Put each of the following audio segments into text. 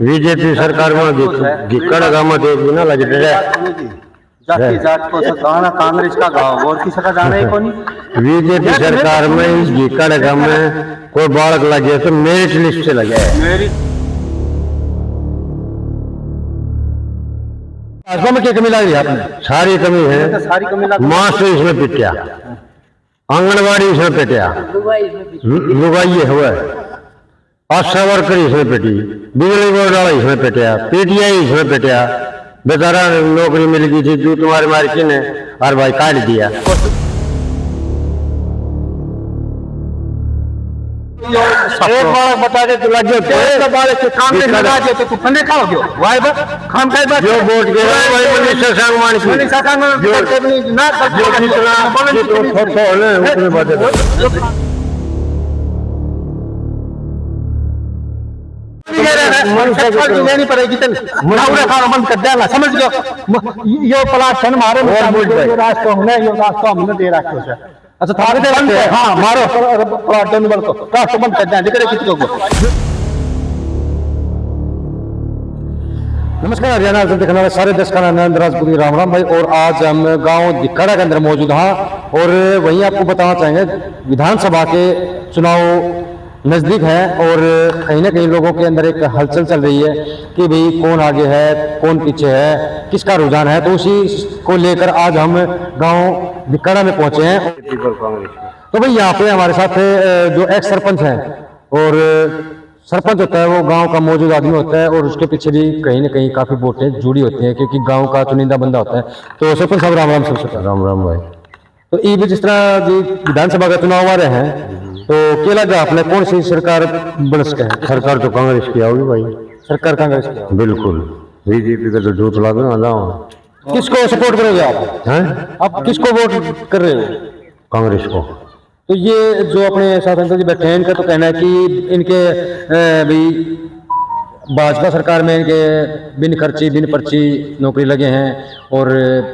BJP सरकार में गिक्कड़ गाँव देगी ना लग जाति जात को गाना कांग्रेस का गाँव और किसी का जाना ही कोनी। बीजेपी सरकार में इस गिक्कड़ गाँव में कोई बालक लगे तो मेरिट लिस्ट से लगे मेरी में क्या कमी लगी आपने? सारी कमी है, सारी कमी मास्टर इसमें पिटिया, आंगनबाड़ी इसमें पिटिया, लुगाई हुआ, आशा वर्कर इसमें पिटी, बिजली बोर्ड वाला इसमें पिटिया, पीटीआई इसमें पिटिया, बेचारा नौकरी मिल गई थी जो तुम्हारे मार्केट ने और भाई काट दिया। एक बार बता दे तू लग गया बाल के काम में लगा दे तो तू फंडे खाओ गयो वाई बा खाम खाई बा जो वोट के वही मनीषा सांगवान की मनीषा सांगवान जो ना जो जितना तो है उतने बात है लेनी पड़ेगी तन मुनावरा खाना बंद कर देना समझ गयो यो प्लाट सन मारे रास्ता हमने यो रास्ता हमने दे रखा है। अच्छा थारे दे बंद हां मारो प्लाट देने वाले को रास्ता बंद कर देना दिख रहे किसी को। नमस्कार हरियाणा देखने वाले सारे दर्शकों का नंदराजपुरी राम राम भाई। और आज हम गांव गिक्कड़ा के अंदर मौजूद हैं और वहीं आपको बताना चाहेंगे विधानसभा के चुनाव नजदीक है और कहीं ना कहीं लोगों के अंदर एक हलचल चल रही है कि भाई कौन आगे है कौन पीछे है किसका रुझान है। तो उसी को लेकर आज हम गांव गिक्कड़ा में पहुंचे हैं। तो भाई यहाँ पे हमारे साथ जो एक्स सरपंच है और सरपंच होता है वो गांव का मौजूद आदमी होता है और उसके पीछे भी कहीं ना कहीं काफी वोटें जुड़ी होती हैं क्योंकि गांव का चुनिंदा बंदा होता है। तो सरपंच साहब राम राम। सबसे राम राम भाई। तो ये भी जिस तरह जी विधानसभा का चुनाव आ रहे हैं तो क्या लगा आपने कौन सी सरकार बन सके है? सरकार तो कांग्रेस की आओगी भाई। सरकार कांग्रेस की बिल्कुल। बीजेपी का तो झूठ लागू ना। किसको सपोर्ट करोगे आप हैं? आप किसको वोट कर रहे हो? कांग्रेस को। तो ये जो अपने शासन जी बैठे हैं इनका तो कहना है कि इनके भाई भाजपा सरकार में इनके बिन खर्ची बिन पर्ची नौकरी लगे हैं और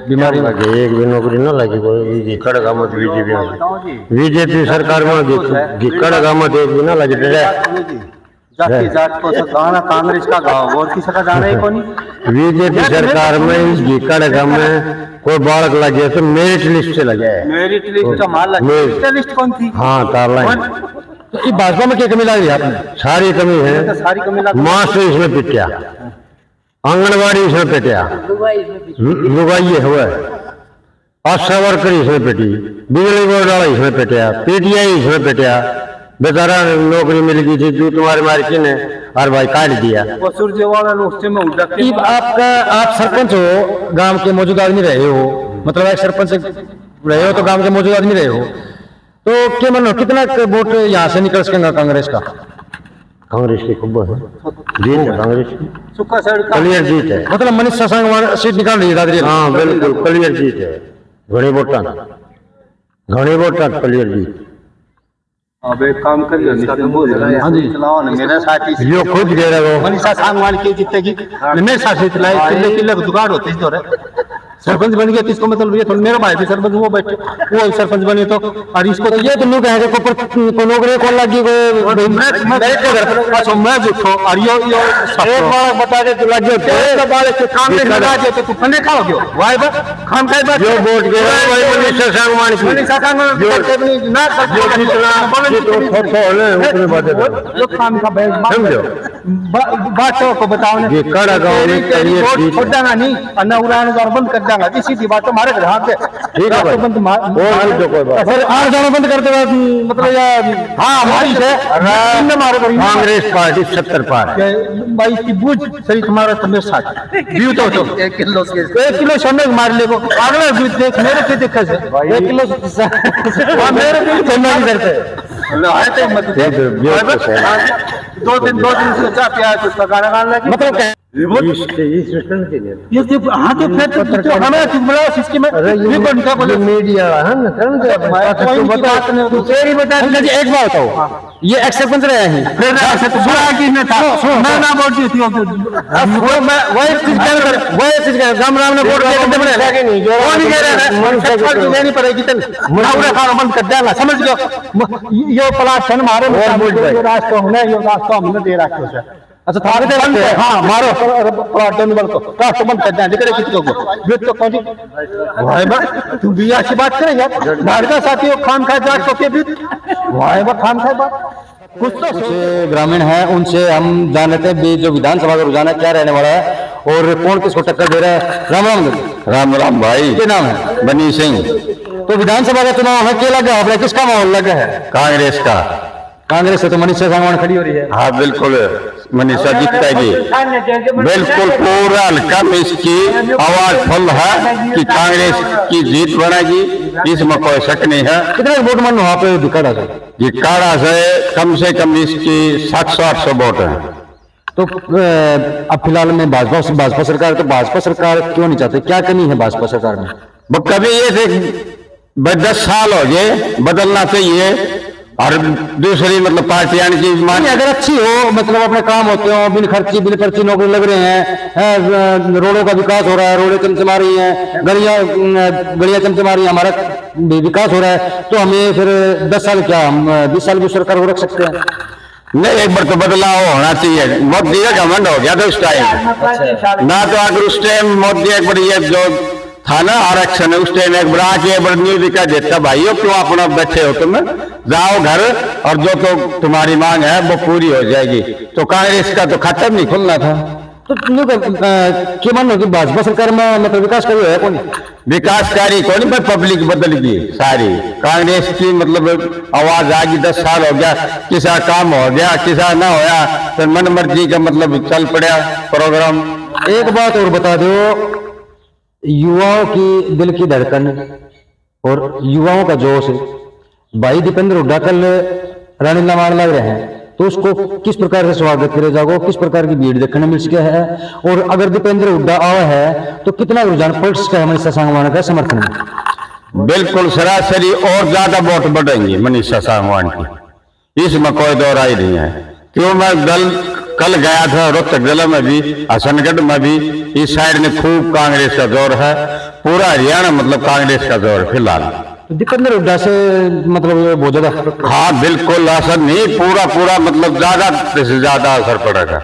बीमारी लगे एक भी नौकरी ना लगी कोई गिक्कड़ गाँव में बीजेपी सरकार में गिक्कड़ गाँव में देगी ना लगे जाति जात को गाना कांग्रेस का गाँव और किसी का जाना ही कोनी। बीजेपी सरकार में इस गिक्कड़ गाँव में कोई बालक लगे तो मेरिट लिस्ट से लगे मेरिट लिस्ट का माल लगे लिस्ट कौन थी? हाँ तारलाइन। तो भाजपा में क्या कमी लगी आपने? सारी कमी है, सारी कमी मास्टर इसमें पिटिया, आंगनबाड़ी इसमें पिटिया, लुगाई हुआ, आशा वर्कर इसमें पिटी, बिजली बोर्ड वाला इसमें पिटिया, पीटीआई इसमें पिटिया, बेचारा नौकरी मिल गई थी जो तुम्हारे मार्केट ने और भाई काट दिया। आपका आप सरपंच हो गांव के मौजूदा आदमी रहे हो मतलब एक सरपंच रहे हो तो गांव के मौजूदा आदमी रहे हो तो क्या मानो कितना वोट यहाँ से निकल सकेगा कांग्रेस का? कांग्रेस की खूब है जीत है कांग्रेस की क्लियर जीत है मतलब मनीषा सांगवान सीट निकाल रही है। हाँ बिल्कुल क्लियर जीत है घनी वोटा क्लियर जीत। अब एक काम करिए हाँ जी चलाओ ना मेरा साथी जो खुद दे रहे हो मनीषा सांगवान की जीतेगी मेरे साथ चलाए किले जुगाड़ होते इस दौरे सरपंच बन गया तो इसको मतलब ये तो मेरा भाई भी सरपंच वो बैठे वो सरपंच बने तो और इसको तो ये तो लोग कहेंगे को नौकरी कौन लगी मैं झूठो और यो एक बार बता दे तू लग गया बाल के काम में लगा दे तो तू फंडे खाओ गयो वाई बा खाम खाई बा जो वोट के वही मनीषा सांगवान की मनीषा सांगवान जो ना जो जितना तो है उतने बात जो काम का समझो बातों को बताओ ना गिक्कड़ गाँव में करिए छोड़ देना नहीं अन्ना उड़ाने और बंद कर देंगे इसी की बात हमारे घर पे ठीक है भाई बंद फिर आर जाना बंद कर देगा मतलब यार हाँ हमारी से हमारे कांग्रेस पार्टी 70 पार भाई की बुझ सही तुम्हारा तो मेरे साथ व्यू तो 1 किलो सोने मार ले को अगला व्यू देख मेरे पे देखा से 1 किलो मेरे पे सोना नहीं करते दो दिन सोचा प्याज उसका गाना गाने लगे मतलब ये हाँ तो फिर हमें सिस्टम में मीडिया है ना तेरी बता एक बात बताओ ये एक्स सरपंच रहे हैं मैं ना वोट दी थी वही राम राम ने वोट लेनी पड़ेगी मुनावरा खाना बंद कर देना समझ गयो यो प्लाट सन मारे रास्ता हमने दे रखा है। अच्छा थारे दे बंद है, हाँ मारो प्लॉट बंद को रास्ता बंद कर दें दिखे किसी को ये तो कौन सी भाई बा तू बिया की बात करे यार भारत साथियों खाम खाए जाट को के भी भाई बा खाम खाए बात कुछ तो कुछ ग्रामीण हैं उनसे हम जान लेते हैं भी जो विधानसभा का रुझान है क्या रहने वाला है और कौन किसको टक्कर दे रहा है। राम राम जी। राम राम भाई। क्या नाम है? बनी सिंह। तो विधानसभा का चुनाव है, क्या लगा आपने, किसका माहौल लगा है? कांग्रेस का। कांग्रेस से तो मनीषा सांगवान खड़ी हो रही है। हाँ बिल्कुल मनीषा जीतेगी बिल्कुल, पूरा हल्का में इसकी आवाज फुल है कि कांग्रेस की जीत बनेगी, इसमें कोई शक नहीं है। कितने वोट मन वहाँ पे दिखाड़ा से? ये काड़ा से कम इसकी 700-800 वोट है। तो अब फिलहाल में भाजपा सरकार, तो भाजपा सरकार क्यों नहीं चाहते, क्या कमी है भाजपा सरकार में? वो कभी ये थे 10 साल हो गए, बदलना चाहिए और दूसरी मतलब पार्टी आने की नहीं, अगर अच्छी हो, मतलब अपने काम होते हो, बिन खर्ची नौकरी लग रहे हैं, रोडों का विकास हो रहा है, रोडें चमचमा रही हैं, गलियां चमचमा रही हैं, हमारा भी विकास हो रहा है, तो हमें फिर 10 साल क्या, हम 20 साल की सरकार को रख सकते हैं? नहीं, एक बार तो बदलाव होना चाहिए। मोदी का घमंड हो गया था उस टाइम ना, तो अगर उस टाइम मोदी एक बार ये जो था ना आरक्षण, उस टाइम एक बार आके एक बार न्यूज का देता भाइयों क्यों अपना बैठे हो, तुम जाओ घर और जो तो तुम्हारी मांग है वो पूरी हो जाएगी। तो कांग्रेस का तो खाता नहीं खुलना था। तो क्या मानो कि भाजपा सरकार में मतलब विकास करिए है कौन? विकासकारी कौन, पर पब्लिक बदल गई सारी। कांग्रेस की मतलब आवाज आ गई, 10 साल हो गया, किसा काम हो गया, किसा ना होया, तो मन मर्जी का मतलब चल पड़ा प्रोग्राम। एक बात और बता दो, युवाओं की दिल की धड़कन और युवाओं का जोश, भाई दीपेंद्र हुड्डा कल रानी लमाण लग रहे हैं, तो उसको किस प्रकार से स्वागत करे जाओ, किस प्रकार की भीड़ देखने मिल सके है, और अगर दीपेंद्र हुड्डा आवा है तो कितना रुझान पलट सका है मनीषा सांगवान का समर्थन में? बिल्कुल सरासरी और ज्यादा वोट बढ़ेंगे मनीषा सांगवान की, इसमें कोई दो राय नहीं है। क्यों, मैं कल गया था रोहतक जिला में भी, हसनगढ़ में भी, इस साइड में खूब कांग्रेस का जोर है, पूरा हरियाणा मतलब कांग्रेस का जोर फिलहाल। तो दीपेंद्र हुड्डा से मतलब बहुत ज्यादा? हाँ बिल्कुल, असर नहीं, पूरा मतलब ज्यादा से ज्यादा असर पड़ेगा,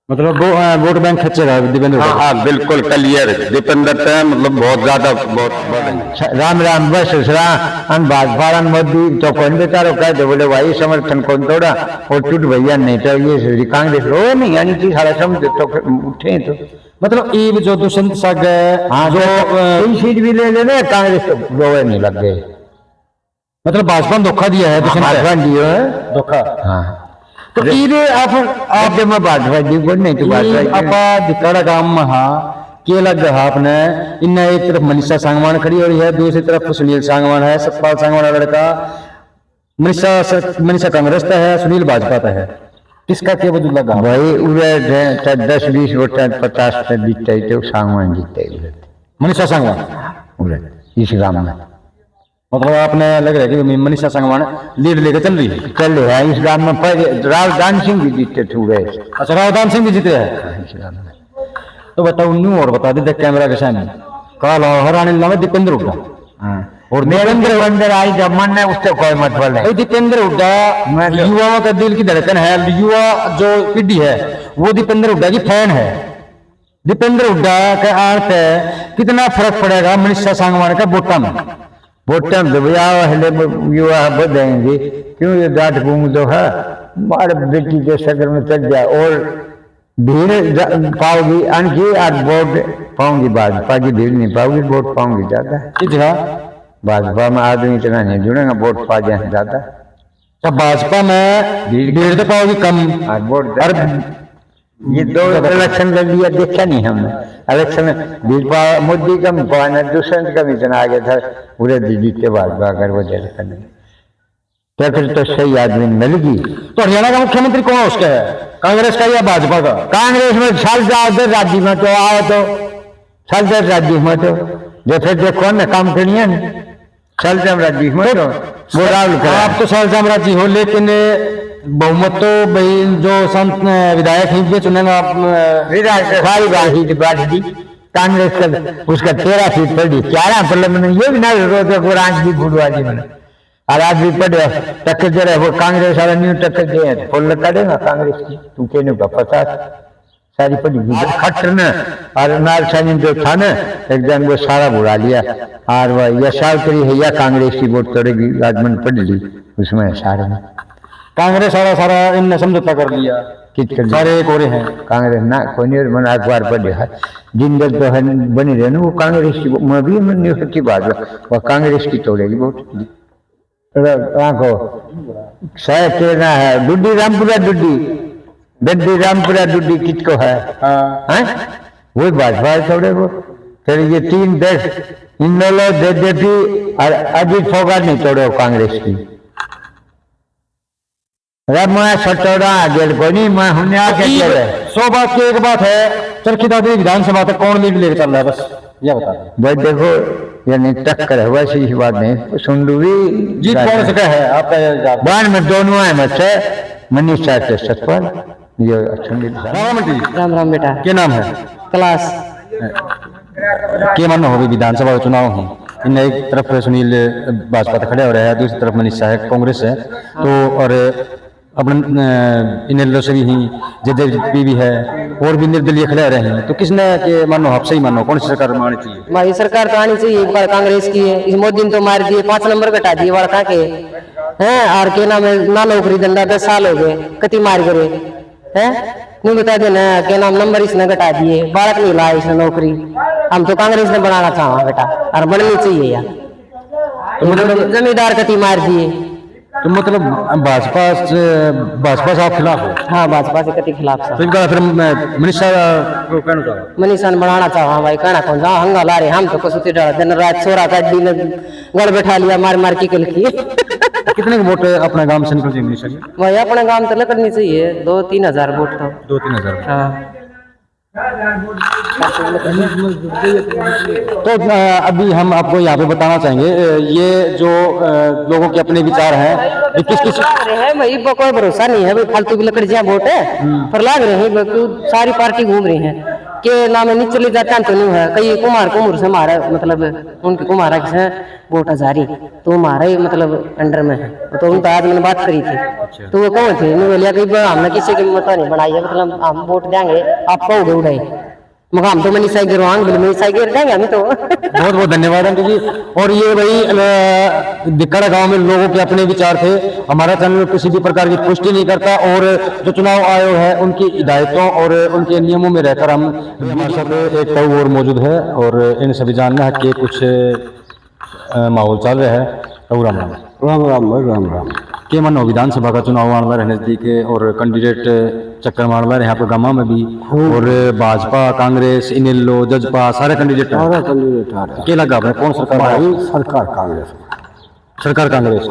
मतलब वोट बैंक खर्चेगा दीपेंद्र हुड्डा। हाँ बिल्कुल क्लियर, दीपेंद्र मतलब बहुत ज्यादा बहुत। राम राम बस हम भाजपा मोदी तो कौन बेचारो कह दे, बोले भाई समर्थन कौन तोड़ा और टूट भैया नहीं तो ये कांग्रेस रो नहीं यानी कि सारा समझ तो उठे तो मतलब ईब जो दुष्यंत साग, हाँ जो सीट भी ले लेने कांग्रेस तो रोए नहीं लग गए, मतलब भाजपा ने धोखा दिया है, भाजपा दियो है धोखा। हाँ तो ईरे आप जब मैं भाजपा दी बोल नहीं तो आपा दिकाड़ा गांव में हा के लग रहा आपने, इन एक तरफ मनीषा सांगवान खड़ी हो रही है, दूसरी तरफ सुनील सांगवान है, सतपाल सांगवान का लड़का, मनीषा कांग्रेस का है, सुनील भाजपा का है, किसका क्या बदल लगा भाई? उधर 10-20 वोट 50 जीतते तो सांगवान जीतते, मनीषा सांगवान उधर इस गांव में। मतलब आपने लग रहा है कि मनीषा सांगवान लीड लेकर चल रही है इस गांव में। रावदान सिंह भी जीते थे। अच्छा, रावदान सिंह भी जीते हैं इस गांव में। तो बताओ न्यू और बता दी कैमरा के सामने काल हराने नाम है दीपेंद्र हुड्डा, और देवेंद्र अंदर आई जब मन है उससे कोई मतलब है। दीपेंद्र हुड्डा युवाओं का दिल की धड़कन है, युवा जो पीढ़ी है वो दीपेंद्र हुड्डा की फैन है। दीपेंद्र हुड्डा के आड़ पे कितना फर्क पड़ेगा मनीषा सांगवान का वोटा में? वोटा में युवा बढ़ेंगे, क्यों ये जाट घूम तो है, मारे बेटी के शक्ल में चल जाए और भीड़ पाओगी, आणखी आज वोट पाऊंगी, भाजपा की भीड़ नहीं पाओगी, वोट पाऊंगी ज्यादा। भाजपा में आदमी इतना नहीं जुड़ेगा, वोट पा जाए ज्यादा। तो भाजपा में भीड़ तो पाओगी कम, वोट ये 2 इलेक्शन लड़ लिया, देखा नहीं हमने इलेक्शन में भीड़ पा, मोदी कम पाना, दुष्यंत कम इतना आगे था, पूरे जीतते भाजपा अगर वो जल करने तो फिर तो सही आदमी मिलेगी। तो हरियाणा का मुख्यमंत्री कौन उसका है, कांग्रेस का या भाजपा का? कांग्रेस में साल जाओ राज्य में तो आओ, तो साल राज्य में तो जो फिर देखो ना काम करिए ना, साल राज्य में तो वो राहुल आप तो साल राज्य हो, लेकिन बहुमत तो भाई जो संत विधायक हैं चुनेगा सारी बात दी कांग्रेस का, उसका 13 सीट पड़ी, 11 पार्लियामेंट ये भी ना रोते को रांच दी फुटवाजी मैंने और आज भी पढ़े टक्कर दे रहे वो कांग्रेस वाला न्यू टक्कर दे फुल लगा देगा कांग्रेस की तू कहने का पता सारी पड़ी खट न और नाल सानी जो था न एक जन वो सारा बुला लिया और वह यशाल करी है या कांग्रेस की वोट तोड़ेगी राजमन पढ़ ली उसमें सारे में कांग्रेस वाला सारा इनने समझौता कर लिया, कित कर सारे कोरे हैं कांग्रेस ना कोई नहीं मन अखबार पढ़े है दिन जब तो है बनी रहे ना वो कांग्रेस की मैं भी मन नहीं सच्ची बात है वह कांग्रेस की तोड़ेगी वोट आंखो शायद कहना है डुड्डी रामपुरा डुड्डी किसको है हैं वो भाजपा छोड़े वो फिर ये 3 देश इन लोग जेजेपी और अजीत फोगाट नहीं तोड़े कांग्रेस की मैं सटोड़ा गेल को नहीं मैं हमने आके चले 100 बात की एक बात है, चरखी दादरी विधानसभा तक कौन लीड लेकर चल रहा है, बस ये बता दें भाई देखो यानी टक्कर है वैसी बात नहीं सुन लू भी जीत कौन से है आपका बान में दोनों है मुझसे मनीषा के सतपाल ये राम राम बेटा क्या नाम है क्लास के मन हो विधानसभा चुनाव है इन एक तरफ सुनील भाजपा तक खड़े हो रहे हैं, दूसरी तरफ मनीषा है कांग्रेस है तो और अपने इन से भी जेजेपी भी है और भी निर्दलीय खड़े हो रहे हैं तो किसने के मानो आप सही मानो कौन सी सरकार आनी चाहिए? हमारी सरकार तो आनी चाहिए कांग्रेस की है। इस मोदी ने तो मार दिए 5 नंबर घटा दिए वाला कहाँ के हैं और के नाम है ना नौकरी धंधा 10 साल हो गए कति मार करे हैं नहीं बता देना क्या नाम नंबर इसने घटा दिए बालक नहीं लाया इसने नौकरी हम तो कांग्रेस ने बनाना चाहा बेटा और बननी चाहिए यार जमींदार कति मार दिए तो मतलब भाजपा साहब खिलाफ है? हाँ भाजपा से कति खिलाफ तो इनका फिर मनीषा को कहना चाहो मनीषा ने बनाना चाहा भाई कहना कौन सा हंगा ला रहे हम तो कसुती डाला दिन रात सोरा का दिन गड़ बैठा लिया मार मार की कल की कितने वोट अपने गांव से निकल मनीषा की? भाई अपने गांव तो लगनी चाहिए 2-3 हजार वोट तो 2-3 हजार। हाँ तो अभी हम आपको यहाँ पे बताना चाहेंगे ये जो लोगों के अपने विचार हैं ये किस किस लाग रहे हैं भाई कोई भरोसा नहीं है भाई फालतू की लकड़ियां वोट है पर लाग रहे हैं सारी पार्टी घूम रही है के नाम निचले जाता तो नहीं है कई कुमार से हमारा मतलब उनके कुमारा से वोट हजारी तो हमारा ही मतलब अंडर में है तो उनका आज मैंने बात करी थी तो वो कौन थे नहीं बोलिया कि हमने किसी की मत नहीं बनाई है मतलब हम वोट देंगे आप कहोगे उड़ाई मगर हम तो मनीषा गिरवाएंगे बिल मनीषा गिर देंगे हम तो बहुत बहुत धन्यवाद आंटी जी। और ये भाई दिक्कड़ गांव में लोगों के अपने विचार थे, हमारा चैनल किसी भी प्रकार की पुष्टि नहीं करता और जो चुनाव आयोग है उनकी हिदायतों और उनके नियमों में रहकर हम हमारे साथ एक ताऊ और मौजूद है और इन सभी जानना है कि कुछ माहौल चल रहा है। ताऊ राम राम। राम राम राम राम के मन हो विधानसभा का चुनाव आने वाला है नजदीक और कैंडिडेट चक्कर मार रहे हैं यहाँ पे गामा में भी और भाजपा कांग्रेस इनेलो जजपा सारे कैंडिडेट आ रहे क्या लगा आपने कौन सरकार सरकार कांग्रेस सरकार कांग्रेस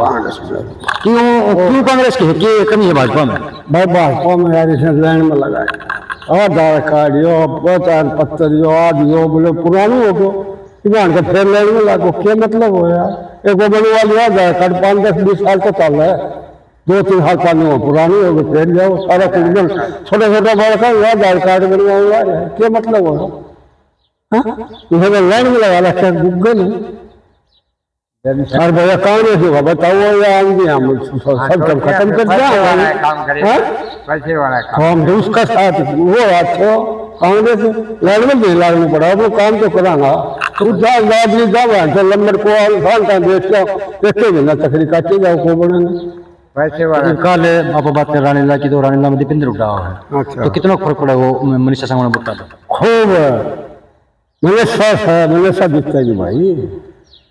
क्यों कांग्रेस की है कमी है भाजपा में? भाई भाजपा में यार इसने लाइन में लगाए आधार कार्ड यो पहचान पत्र यो आदि यो बोले पुरानी हो गो ईमान का फिर लाइन में लागो क्या मतलब हो यार एक वो बड़ी वाली आधार कार्ड 5-10-20 साल का चल रहा है 2-3 साल पुरानी हो पुरानी हो गई फिर जाओ सारा क्रिमिनल छोटा छोटा बड़ा आधार कार्ड बनवा यार क्या मतलब हो लाइन में लगा रखा गूगल और भैया कांग्रेस होगा बताओ या आएंगे हम सब खत्म कर दिया हम तो उसका साथ वो अच्छो कांग्रेस लाइन में नहीं लागू पड़ा वो काम तो कराना नंबर को देखे ना तकरी काटे जाओ को बने कल आप बात कर रानीला की तो रानीला में दीपेंद्र हुड्डा है। अच्छा। तो कितना फर्क पड़ा वो मनीषा सांगवान बता दो खूब मनीषा दिखता जी भाई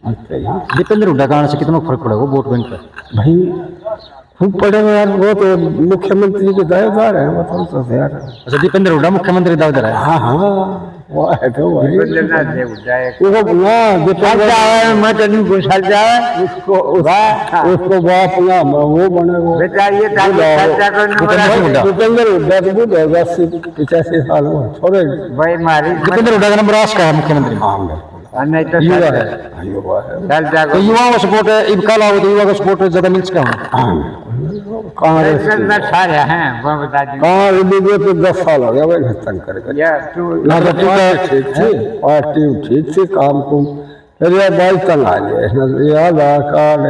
दीपेंद्र हुड्डा का आने से कितना फर्क पड़ा वो वोट बैंक पे भाई खूब पड़ेगा यार वो तो मुख्यमंत्री के दावेदार है बताओ तो यार। अच्छा दीपेंद्र हुड्डा मुख्यमंत्री दावेदार है? हाँ हाँ वो है तो वही उसको बाप ना वो बने वो दीपेंद्र हुड्डा तो बुढ़ होगा 80-85 साल वो थोड़े भाई मारी दीपेंद्र हुड्डा का नंबर राष्ट्र का है मुख्यमंत्री नहीं तो युवा है तो युवाओं का सपोर्ट है इबका लाओ तो युवा का सपोर्ट ज्यादा मिल सकता है कांग्रेस कहाँ बीजेपी 10 साल हो गया भाई खत्म करके पार्टी ठीक थी काम को फिर ये बाइक तंग आ गया आधार कार्ड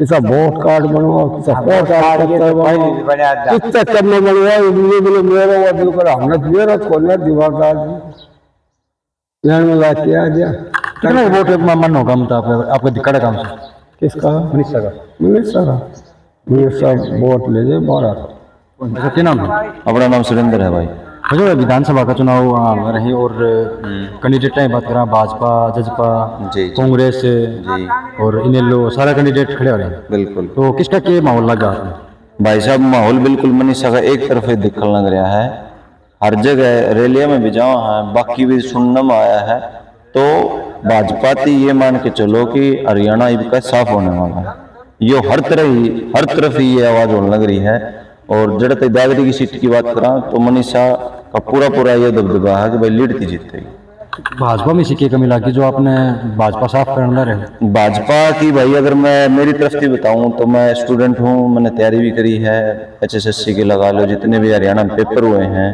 किसा वोट कार्ड बनवाओ, किसा वोट कार्ड कितना करने बनवाओ, ये बोले मेरा वो दिल कर हमने मेरा कोने दीवारदार लैंड में ला के आ गया। कितना वोट मन होगा मतलब आपका दिक्कत काम से? किसका? मिनिस्टर का। मिनिस्टर वोट ले जाए बारह। क्या नाम है? अपना नाम सुरेंद्र है भाई। जो विधानसभा का चुनाव रहे और कैंडिडेट की बात करा, भाजपा, जजपा, जी। कांग्रेस जी और इनेलो सारा कैंडिडेट खड़े हो रहे हैं, बिल्कुल। तो किसका क्या माहौल लगा आपने? भाई साहब माहौल बिल्कुल मनीषा का एक तरफ ही दिखने लग रहा है। हर जगह रैलियां में भी जाओ है, बाकी भी सुनने में आया है। तो भाजपा थी ये मान के चलो कि हरियाणा इनका साफ होने वाला है। ये हर तरफ ही ये आवाज होने लग रही है। और जड़ तक दादरी की सीट की बात करा तो मनीषा का पूरा ये दबदबा है कि भाई लीड थी जीतेगी। भाजपा में इसी कमी लगी जो आपने भाजपा साफ करना रहे? भाजपा की भाई अगर मैं मेरी तरफ से बताऊं तो मैं स्टूडेंट हूं, मैंने तैयारी भी करी है HSSC की, लगा लो जितने भी हरियाणा में पेपर हुए हैं।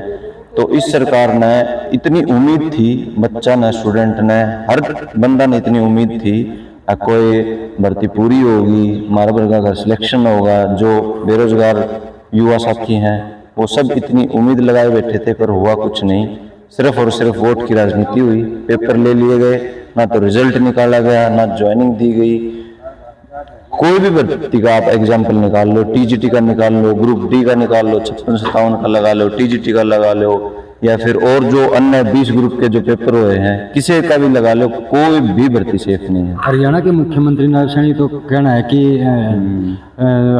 तो इस सरकार ने इतनी उम्मीद थी, बच्चा ने, स्टूडेंट ने, हर बंदा ने इतनी उम्मीद थी कोई भर्ती पूरी होगी, हमारे वर्ग का सिलेक्शन होगा। जो बेरोजगार युवा साथी हैं वो सब इतनी उम्मीद लगाए बैठे थे, पर हुआ कुछ नहीं। सिर्फ और सिर्फ वोट की राजनीति हुई, पेपर ले लिए गए, ना तो रिजल्ट निकाला गया, ना ज्वाइनिंग दी गई। कोई भी भर्ती का आप एग्जाम्पल निकाल लो, TGT का निकाल लो, ग्रुप D का निकाल लो, 56-57 का लगा लो, TGT का लगा लो, या फिर और जो अन्य 20 ग्रुप के जो पेपर हुए हैं, किसी का भी लगा लो, कोई भी भर्ती सेफ नहीं है। हरियाणा के मुख्यमंत्री नायब सैनी तो कहना है कि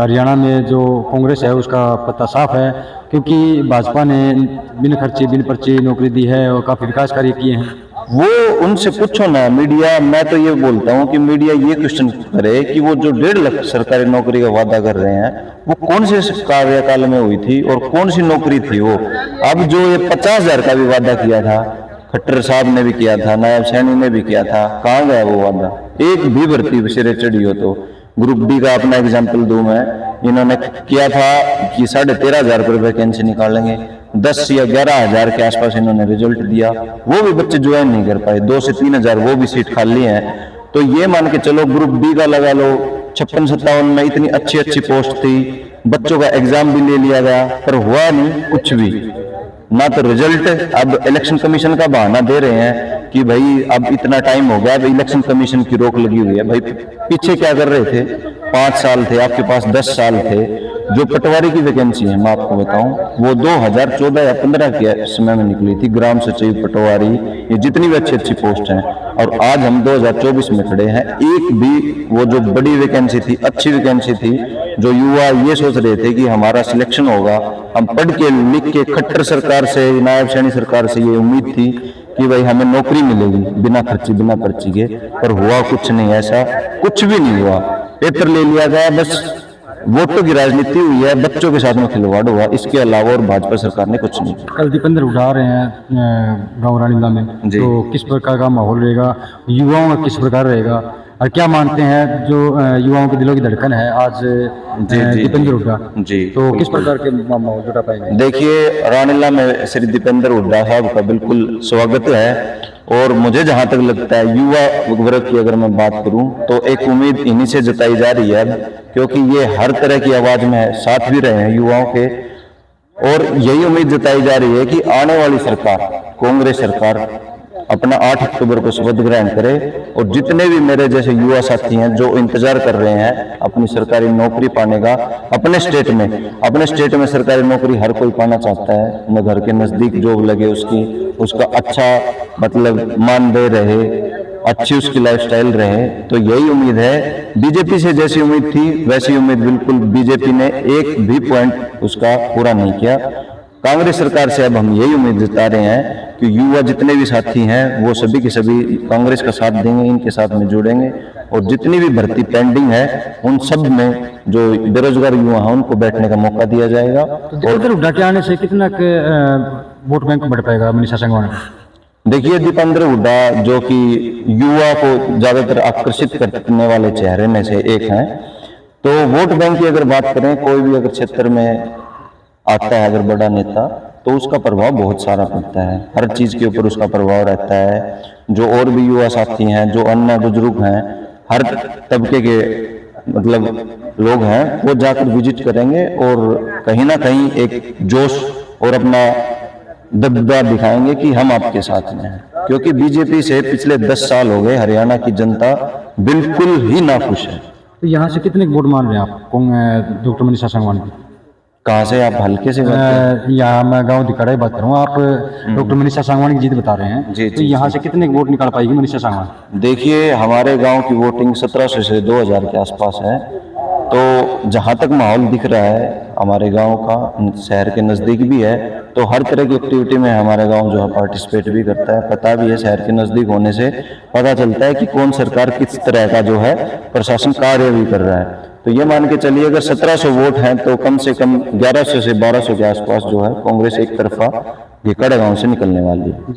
हरियाणा में जो कांग्रेस है उसका पत्ता साफ है, क्योंकि भाजपा ने बिन खर्ची बिन पर्ची नौकरी दी है और काफी विकास कार्य किए हैं। वो उनसे पूछो ना मीडिया। मैं तो ये बोलता हूँ कि मीडिया ये क्वेश्चन करे कि वो जो 1.5 लाख सरकारी नौकरी का वादा कर रहे हैं वो कौन से कार्यकाल में हुई थी और कौन सी नौकरी थी वो। अब जो ये 50,000 का भी वादा किया था, खट्टर साहब ने भी किया था, नायब सैनी ने भी किया था, कहाँ गया वो वादा? एक भी भर्ती सिरे चढ़ी हो तो। ग्रुप D का अपना एग्जाम्पल दूं मैं, इन्होंने किया था कि 13,500 पर वैकेंसी निकालेंगे, 10 या 11,000 के आसपास इन्होंने रिजल्ट दिया, वो भी बच्चे ज्वाइन नहीं कर पाए। 2 से 3,000 वो भी सीट खाली है। तो ये मान के चलो ग्रुप D का लगा लो, 56-57 में इतनी अच्छी पोस्ट थी, बच्चों का एग्जाम भी ले लिया गया, पर हुआ नहीं कुछ भी, ना तो रिजल्ट। अब इलेक्शन कमीशन का बहाना दे रहे हैं कि भाई अब इतना टाइम हो गया, अब इलेक्शन कमीशन की रोक लगी हुई है। भाई पीछे क्या कर रहे थे? 5 साल थे, आपके पास 10 साल थे। जो पटवारी की वैकेंसी है मैं आपको बताऊं, वो 2014 या 15 के समय में निकली थी, ग्राम सचिव, पटवारी, ये जितनी भी अच्छी पोस्ट हैं। और आज हम 2024 में खड़े हैं, एक भी वो जो बड़ी वैकेंसी थी, अच्छी वैकेंसी थी, जो युवा ये सोच रहे थे कि हमारा सिलेक्शन होगा, हम पढ़ के लिख के, खट्टर सरकार से, नायब सैनी सरकार से ये उम्मीद थी कि भाई हमें नौकरी मिलेगी बिना खर्ची बिना पर्ची के, पर हुआ कुछ नहीं, ऐसा कुछ भी नहीं हुआ। पेपर ले लिया गया, बस वोटों की राजनीति हुई है, बच्चों के साथ में खिलवाड़ हुआ, इसके अलावा और भाजपा सरकार ने कुछ नहीं किया। कल दीपेंद्र उठा रहे हैं गाँव रानीला में, तो किस प्रकार का माहौल रहेगा, युवाओं का किस प्रकार रहेगा, और क्या मानते हैं जो युवाओं के दिलों की धड़कन है आज दीपेंद्र हुड्डा जी, तो किस प्रकार के माहौल जुटा पाएंगे? देखिए, रानीला में श्री दीपेंद्र हुड्डा साहब का बिल्कुल स्वागत है। और मुझे जहां तक लगता है, युवा वर्ग की अगर मैं बात करूं तो एक उम्मीद इन्हीं से जताई जा रही है, क्योंकि ये हर तरह की आवाज में साथ भी रहे हैं युवाओं के। और यही उम्मीद जताई जा रही है कि आने वाली सरकार, कांग्रेस सरकार, अपना 8 अक्टूबर को शपथ ग्रहण करे। और जितने भी मेरे जैसे युवा साथी हैं जो इंतजार कर रहे हैं अपनी सरकारी नौकरी पाने का, अपने स्टेट में सरकारी नौकरी हर कोई पाना चाहता है, न घर के नजदीक जॉब लगे उसका अच्छा मतलब मानदेय रहे, अच्छी उसकी लाइफस्टाइल रहे। तो यही उम्मीद है। बीजेपी से जैसी उम्मीद थी वैसी उम्मीद बिल्कुल बीजेपी ने एक भी पॉइंट उसका पूरा नहीं किया। कांग्रेस सरकार से अब हम यही उम्मीद जता रहे हैं कि युवा जितने भी साथी हैं वो सभी के सभी कांग्रेस का साथ देंगे, इनके साथ में जुड़ेंगे। और जितनी भी भर्ती पेंडिंग है उन सब में जो बेरोजगार युवा हैं उनको बैठने का मौका दिया जाएगा। और हुड्डा के आने से कितना वोट बैंक बढ़ पाएगा मनीषा संगवान? देखिए, दीपेंद्र हुड्डा जो कि युवा को ज्यादातर आकर्षित करने वाले चेहरे में से एक हैं, तो वोट बैंक की अगर बात करें, कोई भी अगर क्षेत्र में आता है अगर बड़ा नेता, तो उसका प्रभाव बहुत सारा पड़ता है, हर चीज के ऊपर उसका प्रभाव रहता है। जो और भी युवा साथी हैं, जो अन्य बुजुर्ग हैं, हर तबके के मतलब लोग हैं वो जाकर विजिट करेंगे और कहीं ना कहीं एक जोश और अपना दबदबा दिखाएंगे कि हम आपके साथ में हैं, क्योंकि बीजेपी से पिछले 10 साल हो गए हरियाणा की जनता बिल्कुल ही नाखुश है। तो यहाँ से कितने वोट मान रहे हैं आप डॉक्टर मनीषा सांगवान की? कहाँ से? आप हल्के से बात करें। यहाँ मैं गांव दिखाड़ा की बात कर रहा हूँ, आप डॉक्टर मनीषा सांगवान की जीत बता रहे हैं। जी, तो जी, यहाँ से कितने वोट निकाल पाएगी मनीषा सांगवान? देखिए, हमारे गांव की वोटिंग 1700 से 2000 के आसपास है। तो जहां तक माहौल दिख रहा है हमारे गांव का, शहर के नज़दीक भी है, तो हर तरह की एक्टिविटी में हमारा गांव जो है पार्टिसिपेट भी करता है। पता भी है, शहर के नज़दीक होने से पता चलता है कि कौन सरकार किस तरह का जो है प्रशासन कार्य भी कर रहा है। तो ये मान के चलिए अगर 1700 वोट हैं तो कम से कम 1100 से 1200 के आसपास जो है कांग्रेस एक तरफा घेकड़ा गांव से निकलने वाली है।